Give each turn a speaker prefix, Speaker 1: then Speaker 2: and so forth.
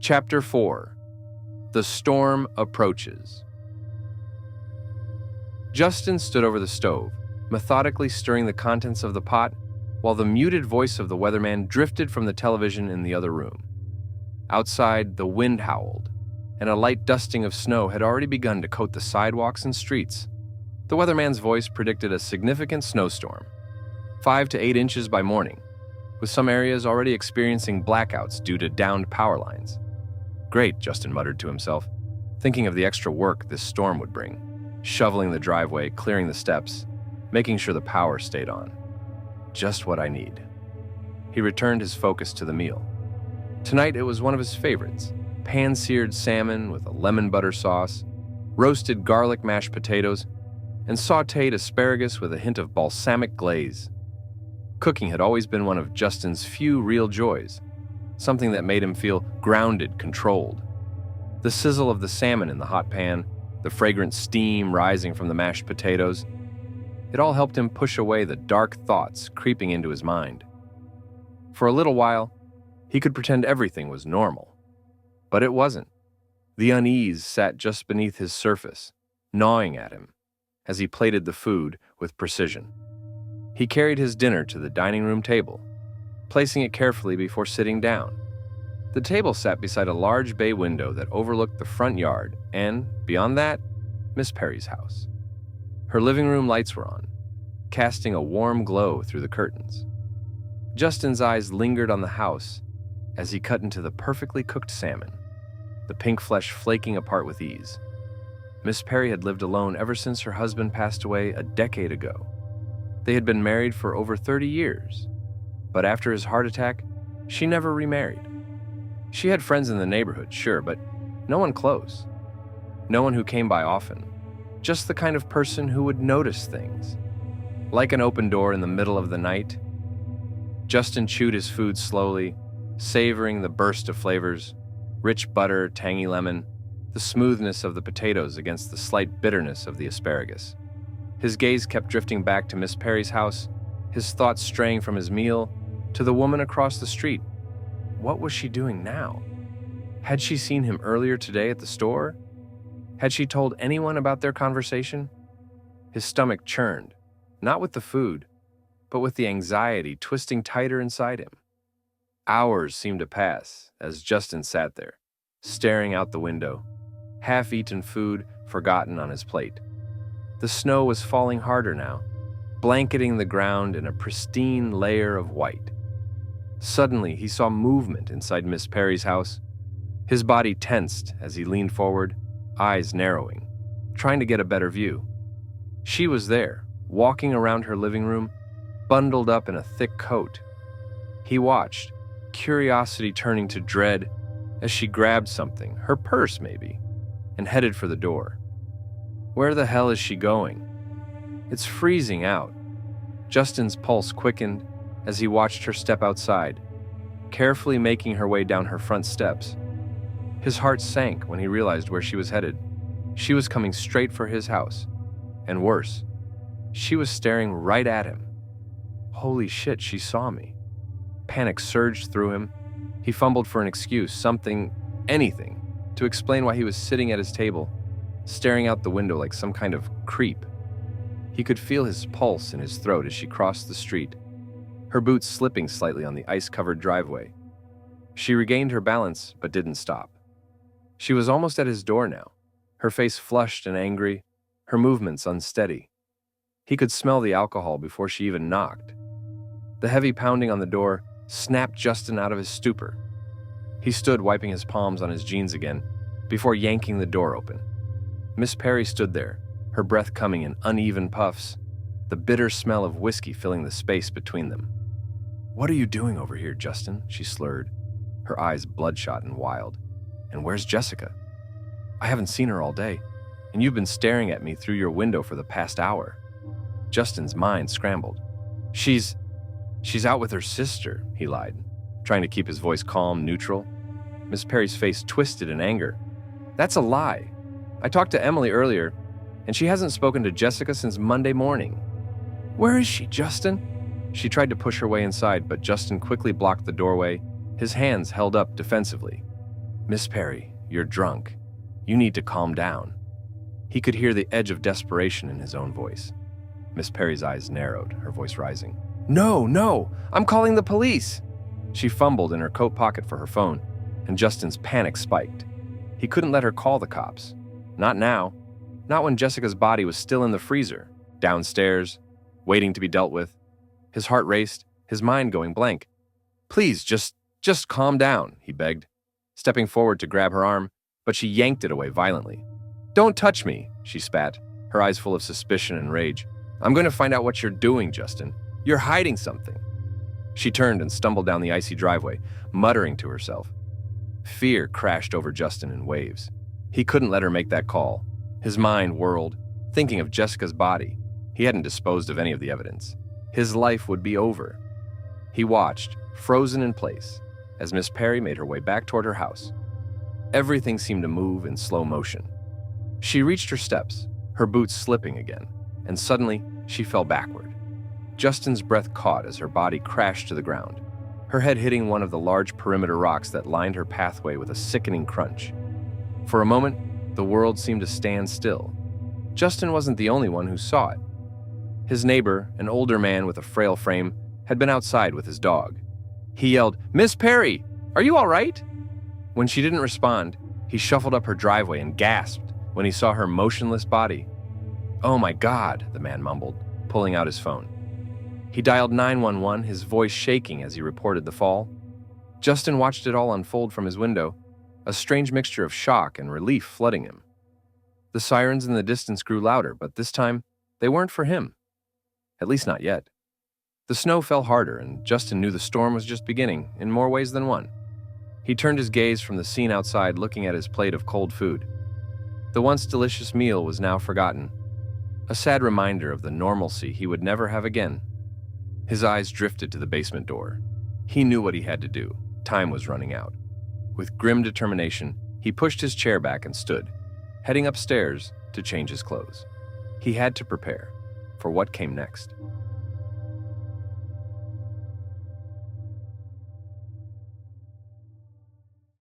Speaker 1: Chapter 4. The Storm Approaches. Justin stood over the stove, methodically stirring the contents of the pot, while the muted voice of the weatherman drifted from the television in the other room. Outside, the wind howled, and a light dusting of snow had already begun to coat the sidewalks and streets. The weatherman's voice predicted a significant snowstorm, 5 to 8 inches by morning, with some areas already experiencing blackouts due to downed power lines. Great, Justin muttered to himself, thinking of the extra work this storm would bring, shoveling the driveway, clearing the steps, making sure the power stayed on. Just what I need. He returned his focus to the meal. Tonight it was one of his favorites, pan-seared salmon with a lemon butter sauce, roasted garlic mashed potatoes, and sautéed asparagus with a hint of balsamic glaze. Cooking had always been one of Justin's few real joys, something that made him feel grounded, controlled. The sizzle of the salmon in the hot pan, the fragrant steam rising from the mashed potatoes, it all helped him push away the dark thoughts creeping into his mind. For a little while, he could pretend everything was normal. But it wasn't. The unease sat just beneath his surface, gnawing at him, as he plated the food with precision. He carried his dinner to the dining room table, placing it carefully before sitting down. The table sat beside a large bay window that overlooked the front yard and, beyond that, Miss Perry's house. Her living room lights were on, casting a warm glow through the curtains. Justin's eyes lingered on the house as he cut into the perfectly cooked salmon, the pink flesh flaking apart with ease. Miss Perry had lived alone ever since her husband passed away a decade ago. They had been married for over 30 years, but after his heart attack, she never remarried. She had friends in the neighborhood, sure, but no one close. No one who came by often. Just the kind of person who would notice things. Like an open door in the middle of the night. Justin chewed his food slowly, savoring the burst of flavors, rich butter, tangy lemon, the smoothness of the potatoes against the slight bitterness of the asparagus. His gaze kept drifting back to Miss Perry's house, his thoughts straying from his meal to the woman across the street. What was she doing now? Had she seen him earlier today at the store? Had she told anyone about their conversation? His stomach churned, not with the food, but with the anxiety twisting tighter inside him. Hours seemed to pass as Justin sat there, staring out the window, half-eaten food forgotten on his plate. The snow was falling harder now, blanketing the ground in a pristine layer of white. Suddenly, he saw movement inside Miss Perry's house. His body tensed as he leaned forward, eyes narrowing, trying to get a better view. She was there, walking around her living room, bundled up in a thick coat. He watched, curiosity turning to dread, as she grabbed something, her purse maybe, and headed for the door. Where the hell is she going? It's freezing out. Justin's pulse quickened as he watched her step outside, carefully making her way down her front steps. His heart sank when he realized where she was headed. She was coming straight for his house. And worse, she was staring right at him. Holy shit, she saw me. Panic surged through him. He fumbled for an excuse, something, anything, to explain why he was sitting at his table, staring out the window like some kind of creep. He could feel his pulse in his throat as she crossed the street, her boots slipping slightly on the ice-covered driveway. She regained her balance, but didn't stop. She was almost at his door now, her face flushed and angry, her movements unsteady. He could smell the alcohol before she even knocked. The heavy pounding on the door snapped Justin out of his stupor. He stood wiping his palms on his jeans again before yanking the door open. Miss Perry stood there, her breath coming in uneven puffs, the bitter smell of whiskey filling the space between them. "What are you doing over here, Justin?" she slurred, her eyes bloodshot and wild. "And where's Jessica? I haven't seen her all day, and you've been staring at me through your window for the past hour." Justin's mind scrambled. She's out with her sister," he lied, trying to keep his voice calm, neutral. Miss Perry's face twisted in anger. "That's a lie. I talked to Emily earlier, and she hasn't spoken to Jessica since Monday morning." "Where is she, Justin?" She tried to push her way inside, but Justin quickly blocked the doorway, his hands held up defensively. "Miss Perry, you're drunk. You need to calm down." He could hear the edge of desperation in his own voice. Miss Perry's eyes narrowed, her voice rising. "No, no, I'm calling the police." She fumbled in her coat pocket for her phone, and Justin's panic spiked. He couldn't let her call the cops. Not now. Not when Jessica's body was still in the freezer, downstairs, waiting to be dealt with. His heart raced, his mind going blank. "Please, just calm down," he begged, stepping forward to grab her arm, but she yanked it away violently. "Don't touch me," she spat, her eyes full of suspicion and rage. "I'm going to find out what you're doing, Justin. You're hiding something." She turned and stumbled down the icy driveway, muttering to herself. Fear crashed over Justin in waves. He couldn't let her make that call. His mind whirled, thinking of Jessica's body. He hadn't disposed of any of the evidence. His life would be over. He watched, frozen in place, as Miss Perry made her way back toward her house. Everything seemed to move in slow motion. She reached her steps, her boots slipping again, and suddenly she fell backward. Justin's breath caught as her body crashed to the ground, her head hitting one of the large perimeter rocks that lined her pathway with a sickening crunch. For a moment, the world seemed to stand still. Justin wasn't the only one who saw it. His neighbor, an older man with a frail frame, had been outside with his dog. He yelled, "Miss Perry, are you all right?" When she didn't respond, he shuffled up her driveway and gasped when he saw her motionless body. "Oh my God," the man mumbled, pulling out his phone. He dialed 911, his voice shaking as he reported the fall. Justin watched it all unfold from his window, a strange mixture of shock and relief flooding him. The sirens in the distance grew louder, but this time, they weren't for him. At least not yet. The snow fell harder, and Justin knew the storm was just beginning, in more ways than one. He turned his gaze from the scene outside, looking at his plate of cold food. The once delicious meal was now forgotten, a sad reminder of the normalcy he would never have again. His eyes drifted to the basement door. He knew what he had to do. Time was running out. With grim determination, he pushed his chair back and stood, heading upstairs to change his clothes. He had to prepare for what came next.